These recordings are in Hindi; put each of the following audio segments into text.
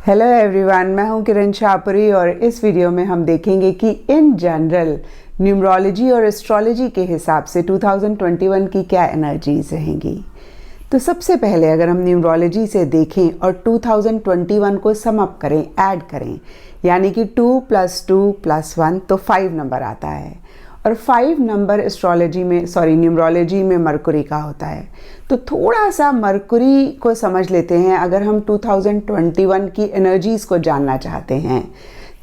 हेलो एवरीवन, मैं हूं किरण शाहपुरी और इस वीडियो में हम देखेंगे कि इन जनरल न्यूमरोलॉजी और एस्ट्रोलॉजी के हिसाब से 2021 की क्या एनर्जीज रहेंगी। तो सबसे पहले अगर हम न्यूमरोलॉजी से देखें और 2021 को सम अप करें, ऐड करें, यानी कि 2 + 2 + 1 तो 5 नंबर आता है। और 5 नंबर न्यूमरोलॉजी में मरकुरी का होता है। तो थोड़ा सा मरकुरी को समझ लेते हैं अगर हम 2021 की एनर्जीज को जानना चाहते हैं।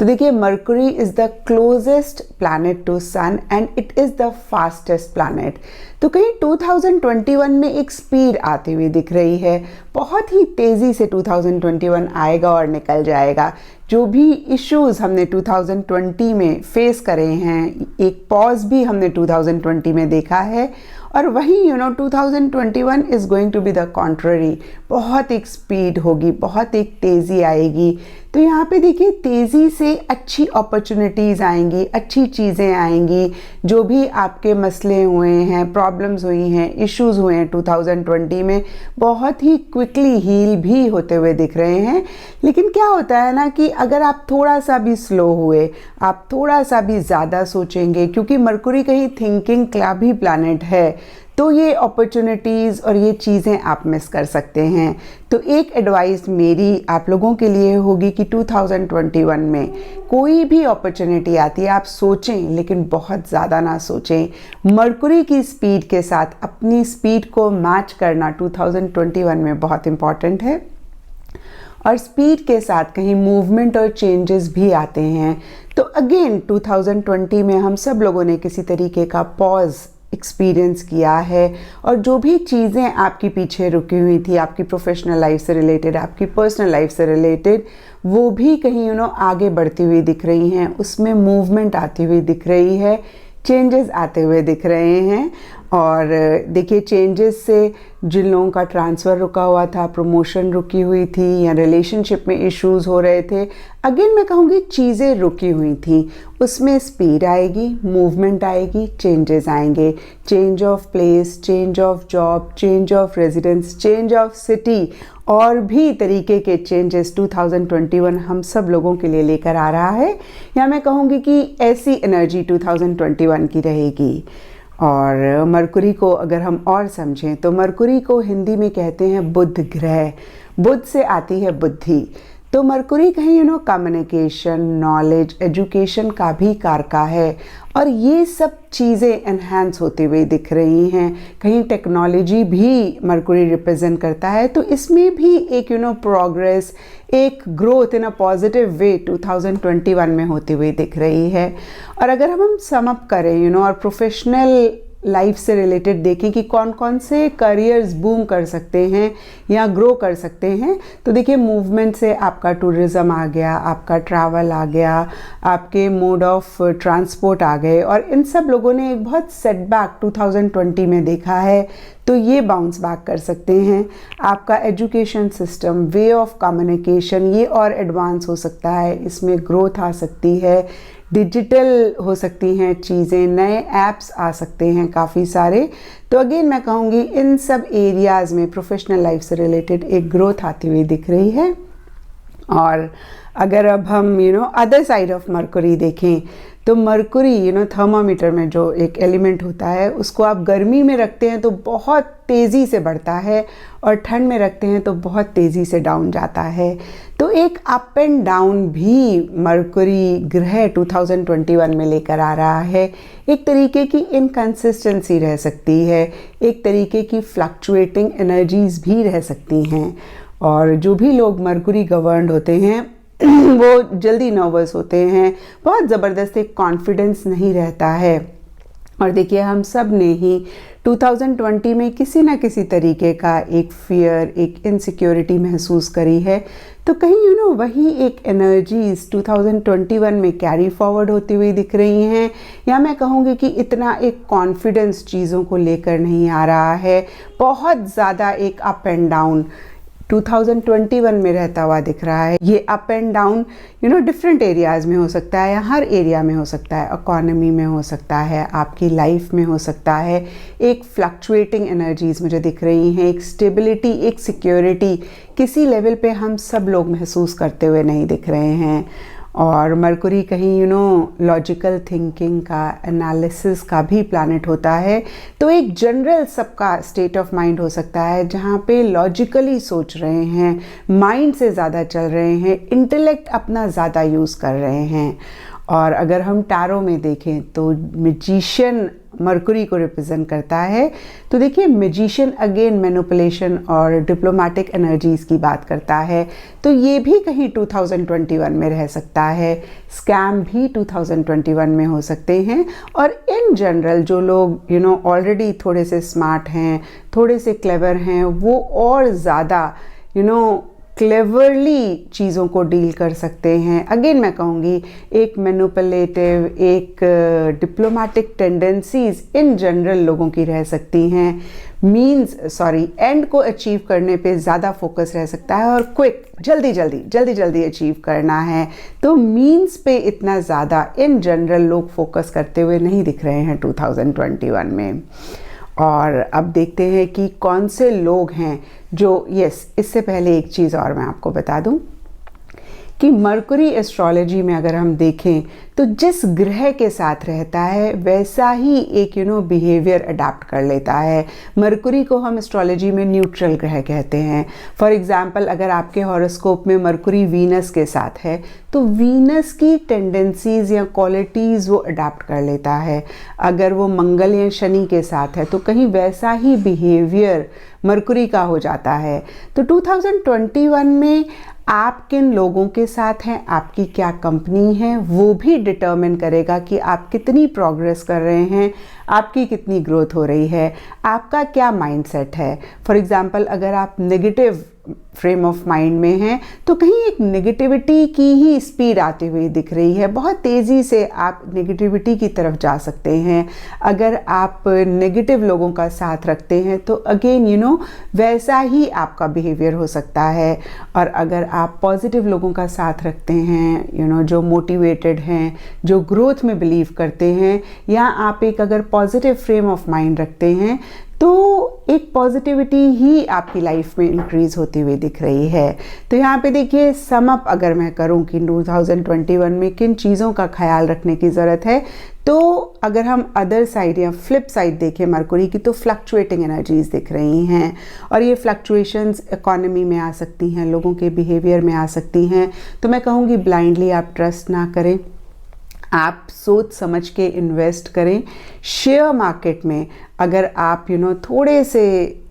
तो देखिए, Mercury is the closest planet to sun and it is the fastest planet. तो कहीं 2021 में एक स्पीड आती हुई दिख रही है, बहुत ही तेज़ी से 2021 आएगा और निकल जाएगा। जो भी इश्यूज़ हमने 2020 में फेस करे हैं, एक पॉज भी हमने 2020 में देखा है, और वहीं 2021 is going to be the contrary. बहुत एक स्पीड होगी, बहुत एक तेज़ी आएगी। तो यहाँ पे देखिए, तेज़ी से अच्छी अपॉर्चुनिटीज़ आएंगी, अच्छी चीज़ें आएंगी। जो भी आपके मसले हुए हैं, प्रॉब्लम्स हुई हैं, इश्यूज़ हुए हैं 2020 में, बहुत ही क्विकली हील भी होते हुए दिख रहे हैं। लेकिन क्या होता है ना कि अगर आप थोड़ा सा भी स्लो हुए, आप थोड़ा सा भी ज़्यादा सोचेंगे, क्योंकि मरकुरी कहीं थिंकिंग का भी प्लैनेट है, तो ये अपॉर्चुनिटीज़ और ये चीज़ें आप मिस कर सकते हैं। तो एक एडवाइस मेरी आप लोगों के लिए होगी कि 2021 में कोई भी अपॉर्चुनिटी आती है, आप सोचें, लेकिन बहुत ज़्यादा ना सोचें। मरकुरी की स्पीड के साथ अपनी स्पीड को मैच करना 2021 में बहुत इम्पॉर्टेंट है। और स्पीड के साथ कहीं मूवमेंट और चेंजेस भी आते हैं। तो अगेन 2020 में हम सब लोगों ने किसी तरीके का पॉज एक्सपीरियंस किया है, और जो भी चीज़ें आपकी पीछे रुकी हुई थी, आपकी प्रोफेशनल लाइफ से रिलेटेड, आपकी पर्सनल लाइफ से रिलेटेड, वो भी कहीं आगे बढ़ती हुई दिख रही हैं, उसमें मूवमेंट आती हुई दिख रही है, चेंजेस आते हुए दिख रहे हैं। और देखिए, चेंजेस से जिन लोगों का ट्रांसफ़र रुका हुआ था, प्रमोशन रुकी हुई थी, या रिलेशनशिप में इश्यूज़ हो रहे थे, अगेन मैं कहूँगी चीज़ें रुकी हुई थी, उसमें स्पीड आएगी, मूवमेंट आएगी, चेंजेस आएंगे। Change of place, change of job, change of residence, change of city, और भी तरीके के चेंजेस 2021 हम सब लोगों के लिए लेकर आ रहा है। या मैं कहूँगी कि ऐसी एनर्जी 2021 की रहेगी। और मरकुरी को अगर हम और समझें तो मरकुरी को हिंदी में कहते हैं बुध ग्रह। बुध से आती है बुद्धि। तो मरकुरी कहीं कम्युनिकेशन, नॉलेज, एजुकेशन का भी कारका है, और ये सब चीज़ें एनहांस होती हुई दिख रही हैं। कहीं टेक्नोलॉजी भी मरकुरी रिप्रेजेंट करता है, तो इसमें भी एक प्रोग्रेस, एक growth in a positive way 2021 में होती हुई दिख रही है। और अगर हम सम अप करें और प्रोफेशनल लाइफ से रिलेटेड देखें कि कौन कौन से करियर्स बूम कर सकते हैं या ग्रो कर सकते हैं, तो देखिए, मूवमेंट से आपका टूरिज़्म आ गया, आपका ट्रैवल आ गया, आपके मोड ऑफ ट्रांसपोर्ट आ गए, और इन सब लोगों ने एक बहुत सेटबैक 2020 में देखा है, तो ये बाउंस बैक कर सकते हैं। आपका education system, way of communication, ये और एडवांस हो सकता है, इसमें ग्रोथ आ सकती है, डिजिटल हो सकती हैं चीज़ें, नए ऐप्स आ सकते हैं काफ़ी सारे। तो अगेन मैं कहूँगी इन सब एरियाज़ में प्रोफेशनल लाइफ से रिलेटेड एक ग्रोथ आती हुई दिख रही है। और अगर अब हम अदर साइड ऑफ मरकुरी देखें, तो मरकुरी थर्मामीटर में जो एक एलिमेंट होता है, उसको आप गर्मी में रखते हैं तो बहुत तेज़ी से बढ़ता है, और ठंड में रखते हैं तो बहुत तेज़ी से डाउन जाता है। तो एक अप एंड डाउन भी मरकुरी ग्रह 2021 में लेकर आ रहा है। एक तरीके की इनकंसिस्टेंसी रह सकती है, एक तरीके की फ्लक्चुएटिंग एनर्जीज भी रह सकती हैं। और जो भी लोग मरकुरी गवर्नड होते हैं वो जल्दी नर्वस होते हैं, बहुत ज़बरदस्त एक कॉन्फिडेंस नहीं रहता है। और देखिए, हम सब ने ही 2020 में किसी ना किसी तरीके का एक फियर, एक इनसिक्योरिटी महसूस करी है। तो कहीं वही एक एनर्जीज 2021 में कैरी फॉरवर्ड होती हुई दिख रही हैं। या मैं कहूँगी कि इतना एक कॉन्फिडेंस चीज़ों को लेकर नहीं आ रहा है, बहुत ज़्यादा एक अप एंड डाउन 2021 में रहता हुआ दिख रहा है। ये up and down different areas में हो सकता है या हर एरिया में हो सकता है, इकोनॉमी में हो सकता है, आपकी लाइफ में हो सकता है। एक फ्लक्चुएटिंग एनर्जीज़ मुझे दिख रही हैं, एक स्टेबिलिटी, एक सिक्योरिटी किसी लेवल पे हम सब लोग महसूस करते हुए नहीं दिख रहे हैं। और मरकुरी कहीं लॉजिकल थिंकिंग का, एनालिसिस का भी प्लैनेट होता है, तो एक जनरल सबका स्टेट ऑफ माइंड हो सकता है जहाँ पे लॉजिकली सोच रहे हैं, माइंड से ज़्यादा चल रहे हैं, इंटेलेक्ट अपना ज़्यादा यूज़ कर रहे हैं। और अगर हम टैरो में देखें तो मैजिशियन मरकुरी को रिप्रेजेंट करता है। तो देखिए मैजिशियन अगेन मैनिपुलेशन और डिप्लोमेटिक एनर्जीज़ की बात करता है, तो ये भी कहीं 2021 में रह सकता है। स्कैम भी 2021 में हो सकते हैं। और इन जनरल जो लोग ऑलरेडी थोड़े से स्मार्ट हैं, थोड़े से क्लेवर हैं, वो और ज़्यादा क्लेवरली चीज़ों को डील कर सकते हैं। अगेन मैं कहूँगी एक मैनिपुलेटिव, एक डिप्लोमेटिक टेंडेंसीज इन जनरल लोगों की रह सकती हैं। एंड को अचीव करने पे ज़्यादा फोकस रह सकता है और क्विक, जल्दी अचीव करना है। तो मीन्स पे इतना ज़्यादा इन जनरल लोग फोकस करते हुए नहीं दिख रहे हैं 2021 में। और अब देखते हैं कि कौन से लोग हैं जो इससे पहले एक चीज़ और मैं आपको बता दूं कि मरकुरी एस्ट्रोलॉजी में अगर हम देखें तो जिस ग्रह के साथ रहता है वैसा ही एक बिहेवियर अडाप्ट कर लेता है। मरकुरी को हम एस्ट्रोलॉजी में न्यूट्रल ग्रह कहते हैं। फॉर एग्जांपल अगर आपके हॉरोस्कोप में मरकुरी वीनस के साथ है तो वीनस की टेंडेंसीज या क्वालिटीज़ वो अडाप्ट कर लेता है। अगर वो मंगल या शनि के साथ है तो कहीं वैसा ही बिहेवियर मरकुरी का हो जाता है। तो 2021 में आप किन लोगों के साथ हैं, आपकी क्या कंपनी है, वो भी डिटर्मिन करेगा कि आप कितनी प्रोग्रेस कर रहे हैं, आपकी कितनी ग्रोथ हो रही है, आपका क्या माइंडसेट है। फॉर एग्जांपल अगर आप नेगेटिव फ्रेम ऑफ माइंड में हैं तो कहीं एक नेगेटिविटी की ही स्पीड आती हुई दिख रही है, बहुत तेज़ी से आप नेगेटिविटी की तरफ जा सकते हैं। अगर आप नेगेटिव लोगों का साथ रखते हैं तो अगेन वैसा ही आपका बिहेवियर हो सकता है। और अगर आप पॉजिटिव लोगों का साथ रखते हैं जो मोटिवेटेड हैं, जो ग्रोथ में बिलीव करते हैं, या आप एक अगर पॉजिटिव फ्रेम ऑफ माइंड रखते हैं तो एक पॉजिटिविटी ही आपकी लाइफ में इंक्रीज होती हुई दिख रही है। तो यहाँ पे देखिए सम अप अगर मैं करूँ कि 2021 में किन चीज़ों का ख्याल रखने की ज़रूरत है, तो अगर हम अदर साइड या फ्लिप साइड देखें मरकुरी की तो फ्लक्चुएटिंग एनर्जीज दिख रही हैं। और ये फ्लक्चुएशंस इकोनॉमी में आ सकती हैं, लोगों के बिहेवियर में आ सकती हैं। तो मैं कहूँगी ब्लाइंडली आप ट्रस्ट ना करें, आप सोच समझ के इन्वेस्ट करें। शेयर मार्केट में अगर आप थोड़े से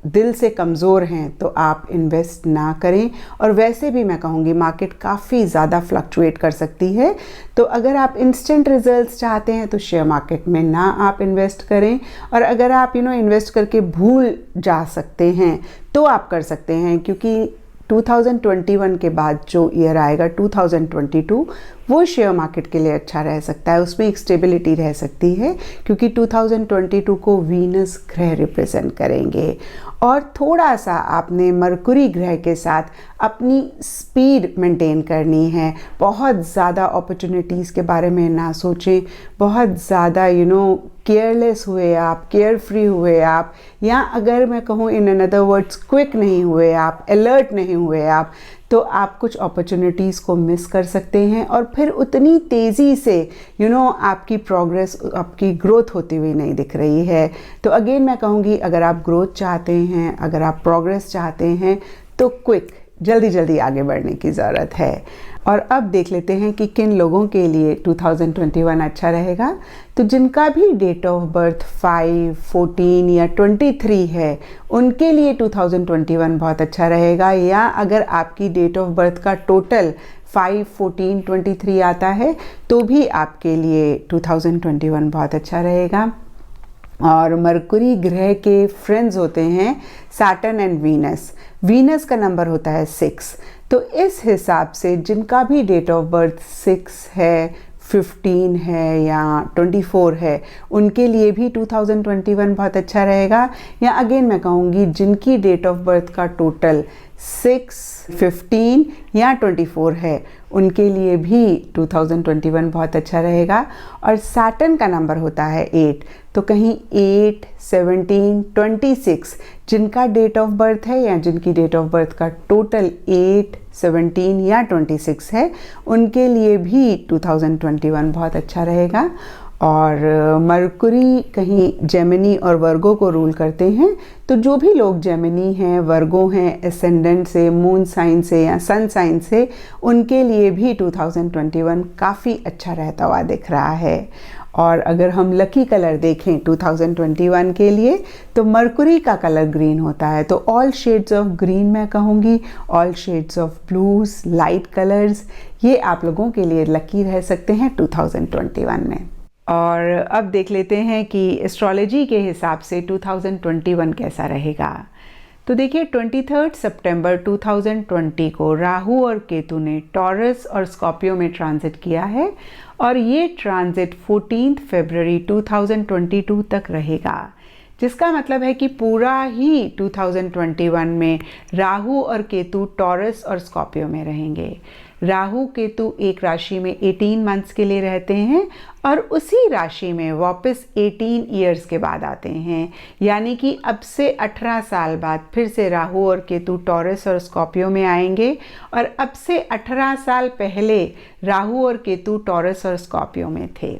दिल से कमज़ोर हैं तो आप इन्वेस्ट ना करें। और वैसे भी मैं कहूँगी मार्केट काफ़ी ज़्यादा फ्लक्चुएट कर सकती है, तो अगर आप इंस्टेंट रिजल्ट्स चाहते हैं तो शेयर मार्केट में ना आप इन्वेस्ट करें। और अगर आप इन्वेस्ट करके भूल जा सकते हैं तो आप कर सकते हैं, क्योंकि 2021 के बाद जो ईयर आएगा 2022 वो शेयर मार्केट के लिए अच्छा रह सकता है, उसमें एक स्टेबिलिटी रह सकती है, क्योंकि 2022 को वीनस ग्रह रिप्रेजेंट करेंगे। और थोड़ा सा आपने मरकुरी ग्रह के साथ अपनी स्पीड मेंटेन करनी है। बहुत ज़्यादा अपॉर्चुनिटीज़ के बारे में ना सोचें, बहुत ज़्यादा केयरलेस हुए आप, केयर फ्री हुए आप, या अगर मैं कहूँ इन अनदर वर्ड्स क्विक नहीं हुए आप, अलर्ट नहीं हुए आप, तो आप कुछ अपॉर्चुनिटीज़ को मिस कर सकते हैं और फिर उतनी तेज़ी से आपकी प्रोग्रेस, आपकी ग्रोथ होती हुई नहीं दिख रही है। तो अगेन मैं कहूँगी अगर आप ग्रोथ चाहते हैं, अगर आप प्रोग्रेस चाहते हैं तो क्विक, जल्दी आगे बढ़ने की ज़रूरत है। और अब देख लेते हैं कि किन लोगों के लिए 2021 अच्छा रहेगा। तो जिनका भी डेट ऑफ बर्थ 5, 14 या 23 है उनके लिए 2021 बहुत अच्छा रहेगा। या अगर आपकी डेट ऑफ बर्थ का टोटल 5, 14, 23 आता है तो भी आपके लिए 2021 बहुत अच्छा रहेगा। और मरकुरी ग्रह के फ्रेंड्स होते हैं सैटर्न एंड वीनस। वीनस का नंबर होता है 6, तो इस हिसाब से जिनका भी डेट ऑफ बर्थ 6 है, 15 है या 24 है उनके लिए भी 2021 बहुत अच्छा रहेगा। या अगेन मैं कहूँगी जिनकी डेट ऑफ बर्थ का टोटल 6, 15 या 24 है, उनके लिए भी 2021 बहुत अच्छा रहेगा। और सैटर्न का नंबर होता है 8, तो कहीं 8, 17, 26 जिनका डेट ऑफ बर्थ है या जिनकी डेट ऑफ बर्थ का टोटल 8, 17 या 26 है, उनके लिए भी 2021 बहुत अच्छा रहेगा। और मरकुरी कहीं जेमिनी और वर्गो को रूल करते हैं, तो जो भी लोग जेमिनी हैं, वर्गो हैं, एसेंडेंट से, मून साइन से या सन साइन से, उनके लिए भी 2021 काफ़ी अच्छा रहता हुआ दिख रहा है। और अगर हम लकी कलर देखें 2021 के लिए, तो मरकुरी का कलर ग्रीन होता है, तो ऑल शेड्स ऑफ ग्रीन मैं कहूँगी, all shades of blues, light colours, ये आप लोगों के लिए लकी रह सकते हैं 2021 में। और अब देख लेते हैं कि एस्ट्रोलॉजी के हिसाब से 2021 कैसा रहेगा। तो देखिए 23 सितंबर 2020 को राहु और केतु ने टॉरस और स्कॉर्पियो में ट्रांजिट किया है, और ये ट्रांजिट 14 फरवरी 2022 तक रहेगा, जिसका मतलब है कि पूरा ही 2021 में राहु और केतु टॉरस और स्कॉर्पियो में रहेंगे। राहु केतु एक राशि में 18 मंथ्स के लिए रहते हैं और उसी राशि में वापस 18 ईयर्स के बाद आते हैं, यानी कि अब से 18 साल बाद फिर से राहु और केतु टॉरस और स्कॉर्पियो में आएंगे, और अब से 18 साल पहले राहु और केतु टॉरस और स्कॉर्पियो में थे,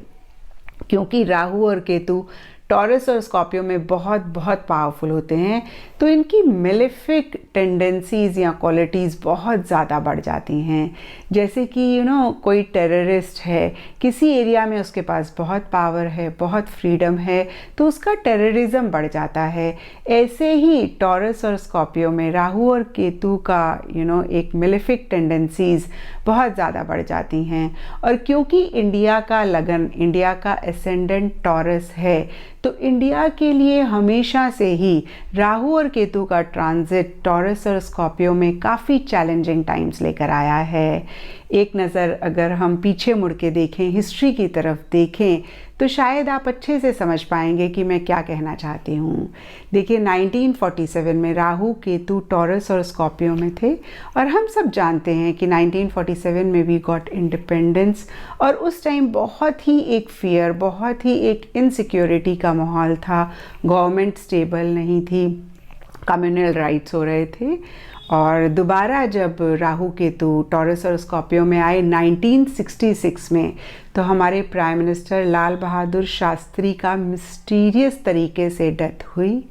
क्योंकि राहु और केतु टॉरस और स्कॉर्पियो में बहुत बहुत पावरफुल होते हैं, तो इनकी मेलेफिक टेंडेंसीज़ या क्वालिटीज़ बहुत ज़्यादा बढ़ जाती हैं। जैसे कि कोई टेररिस्ट है, किसी एरिया में उसके पास बहुत पावर है, बहुत फ्रीडम है, तो उसका टेररिज्म बढ़ जाता है। ऐसे ही टॉरस और स्कॉर्पियो में राहु और केतु का एक मेलेफिक टेंडेंसीज़ बहुत ज़्यादा बढ़ जाती हैं। और क्योंकि इंडिया का लगन, इंडिया का एसेंडेंट टॉरस है, तो इंडिया के लिए हमेशा से ही राहु और केतु का ट्रांजिट टॉरस और स्कॉर्पियो में काफ़ी चैलेंजिंग टाइम्स लेकर आया है। एक नज़र अगर हम पीछे मुड़ के देखें, हिस्ट्री की तरफ देखें, तो शायद आप अच्छे से समझ पाएंगे कि मैं क्या कहना चाहती हूँ। देखिए 1947 में राहु केतु टॉरस और स्कॉर्पियो में थे, और हम सब जानते हैं कि 1947 में वी गॉट इंडिपेंडेंस, और उस टाइम बहुत ही एक फियर, बहुत ही एक इनसिक्योरिटी का माहौल था, गवर्नमेंट स्टेबल नहीं थी, कम्युनल राइट्स हो रहे थे। और दोबारा जब राहु केतु टॉरस और स्कॉर्पियो में आए 1966 में, तो हमारे प्राइम मिनिस्टर लाल बहादुर शास्त्री का मिस्टीरियस तरीके से डेथ हुई।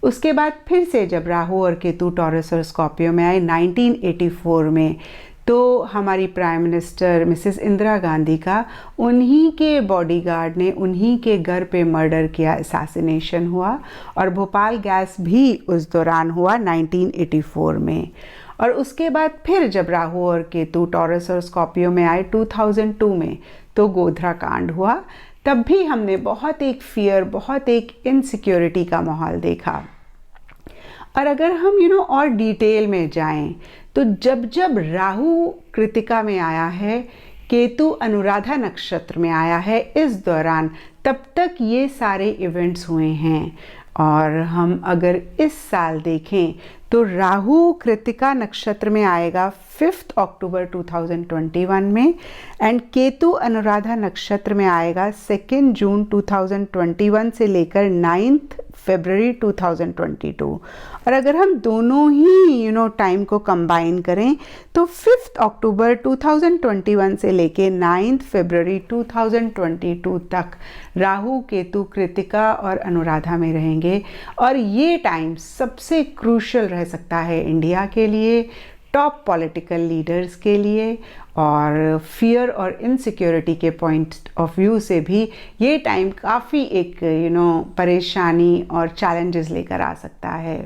उसके बाद फिर से जब राहु और केतु टॉरस और स्कॉर्पियो में आए 1984 में, तो हमारी prime minister Mrs Indira Gandhi का उन्हीं के बॉडीगार्ड ने उन्हीं के घर पे मर्डर किया, असैसिनेशन हुआ, और भोपाल गैस भी उस दौरान हुआ 1984 में। और उसके बाद फिर जब राहु और केतु टॉरस और स्कॉर्पियो में आए 2002 में, तो गोधरा कांड हुआ। तब भी हमने बहुत एक फियर, बहुत एक इनसिक्योरिटी का माहौल देखा। और अगर हम और डिटेल में जाएं, तो जब जब राहु कृतिका में आया है, केतु अनुराधा नक्षत्र में आया है इस दौरान, तब तक ये सारे इवेंट्स हुए हैं। और हम अगर इस साल देखें, तो राहु कृतिका नक्षत्र में आएगा 5 अक्टूबर 2021 में, एंड केतु अनुराधा नक्षत्र में आएगा 2 जून 2021 से लेकर 9 फरवरी 2022। और अगर हम दोनों ही टाइम को कंबाइन करें, तो 5 अक्टूबर 2021 से लेकर 9 फरवरी 2022 तक राहु केतु कृतिका और अनुराधा में रहेंगे। और ये टाइम सबसे क्रूशल रह सकता है इंडिया के लिए, टॉप पॉलिटिकल लीडर्स के लिए, और फियर और इनसिक्योरिटी के पॉइंट ऑफ व्यू से भी ये टाइम काफ़ी एक परेशानी और चैलेंजेस लेकर आ सकता है।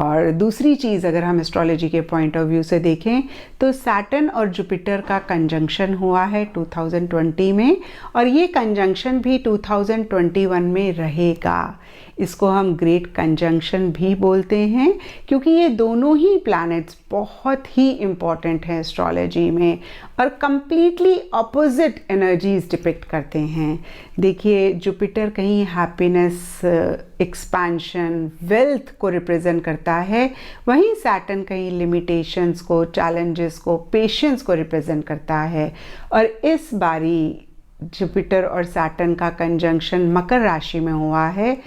और दूसरी चीज़ अगर हम एस्ट्रोलॉजी के पॉइंट ऑफ व्यू से देखें, तो सैटर्न और जुपिटर का कंजंक्शन हुआ है 2020 में, और ये कंजंक्शन भी 2021 में रहेगा। इसको हम ग्रेट कंजंक्शन भी बोलते हैं, क्योंकि ये दोनों ही प्लैनेट्स बहुत ही इम्पॉर्टेंट हैं एस्ट्रोलॉजी में और कंप्लीटली ऑपोजिट एनर्जीज डिपिक्ट करते हैं। देखिए, जुपिटर कहीं हैप्पीनेस, एक्सपेंशन, वेल्थ को रिप्रेजेंट करता है, वहीं सैटर्न कहीं लिमिटेशंस को, चैलेंजेस को, पेशेंस को रिप्रेजेंट करता है। और इस बारी जुपिटर और सैटर्न का कंजंक्शन मकर राशि में हुआ है।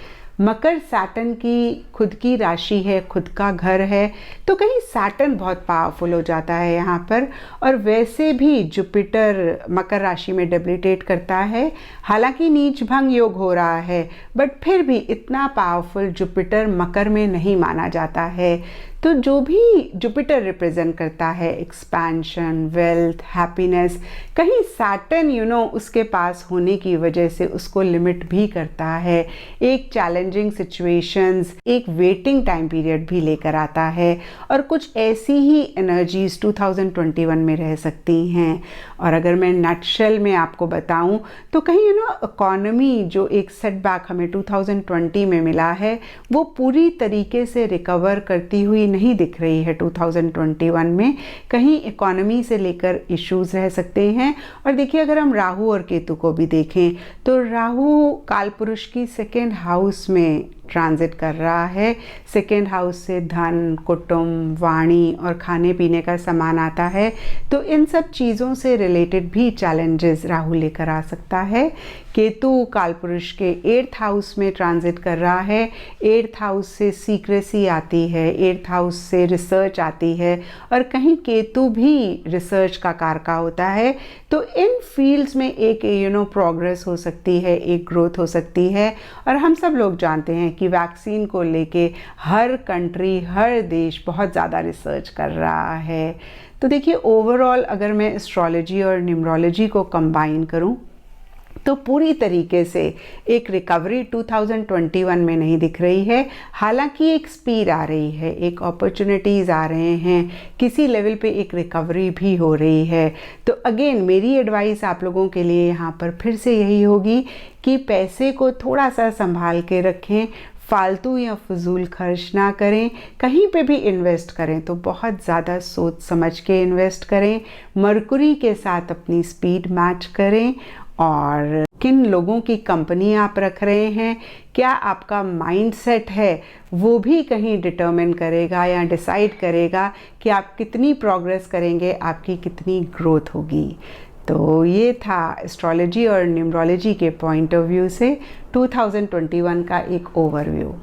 मकर सैटर्न की खुद की राशि है, खुद का घर है, तो कहीं सैटर्न बहुत पावरफुल हो जाता है यहाँ पर। और वैसे भी जुपिटर मकर राशि में डेबिलिटेट करता है, हालांकि नीच भंग योग हो रहा है, बट फिर भी इतना पावरफुल जुपिटर मकर में नहीं माना जाता है। तो जो भी जुपिटर रिप्रेजेंट करता है, एक्सपेंशन, वेल्थ, हैप्पीनेस, कहीं सैटर्न उसके पास होने की वजह से उसको लिमिट भी करता है, एक चैलेंजिंग सिचुएशंस, एक वेटिंग टाइम पीरियड भी लेकर आता है। और कुछ ऐसी ही एनर्जीज 2021 में रह सकती हैं। और अगर मैं नटशेल में आपको बताऊं तो कहीं इकोनॉमी जो एक सेटबैक हमें 2020 में मिला है, वो पूरी तरीके से रिकवर करती हुई नहीं दिख रही है 2021 में। कहीं इकोनॉमी से लेकर इश्यूज रह सकते हैं। और देखिए, अगर हम राहु और केतु को भी देखें तो राहु कालपुरुष की सेकेंड हाउस में ट्रांजिट कर रहा है। सेकेंड हाउस से धन, कुटुंब, वाणी और खाने पीने का सामान आता है, तो इन सब चीज़ों से रिलेटेड भी चैलेंजेस राहु लेकर आ सकता है। केतु कालपुरुष के 8th हाउस में ट्रांजिट कर रहा है। 8th हाउस से सीक्रेसी आती है, 8th हाउस से रिसर्च आती है, और कहीं केतु भी रिसर्च का कारका होता है। तो इन फील्ड्स में एक प्रोग्रेस हो सकती है, एक ग्रोथ हो सकती है। और हम सब लोग जानते हैं कि वैक्सीन को लेके हर कंट्री, हर देश बहुत ज़्यादा रिसर्च कर रहा है। तो देखिए, ओवरऑल अगर मैं एस्ट्रोलॉजी और न्यूमरोलॉजी को कंबाइन करूं तो पूरी तरीके से एक रिकवरी 2021 में नहीं दिख रही है। हालांकि एक स्पीड आ रही है, एक अपॉर्चुनिटीज़ आ रहे हैं, किसी लेवल पे एक रिकवरी भी हो रही है। तो अगेन मेरी एडवाइस आप लोगों के लिए यहाँ पर फिर से यही होगी कि पैसे को थोड़ा सा संभाल के रखें, फालतू या फजूल खर्च ना करें। कहीं पे भी इन्वेस्ट करें तो बहुत ज़्यादा सोच समझ के इन्वेस्ट करें। मरकुरी के साथ अपनी स्पीड मैच करें, और किन लोगों की कंपनी आप रख रहे हैं, क्या आपका माइंडसेट है, वो भी कहीं डिटरमिन करेगा या डिसाइड करेगा कि आप कितनी प्रोग्रेस करेंगे, आपकी कितनी ग्रोथ होगी। तो ये था एस्ट्रोलॉजी और न्यूमरोलॉजी के पॉइंट ऑफ व्यू से 2021 का एक ओवरव्यू।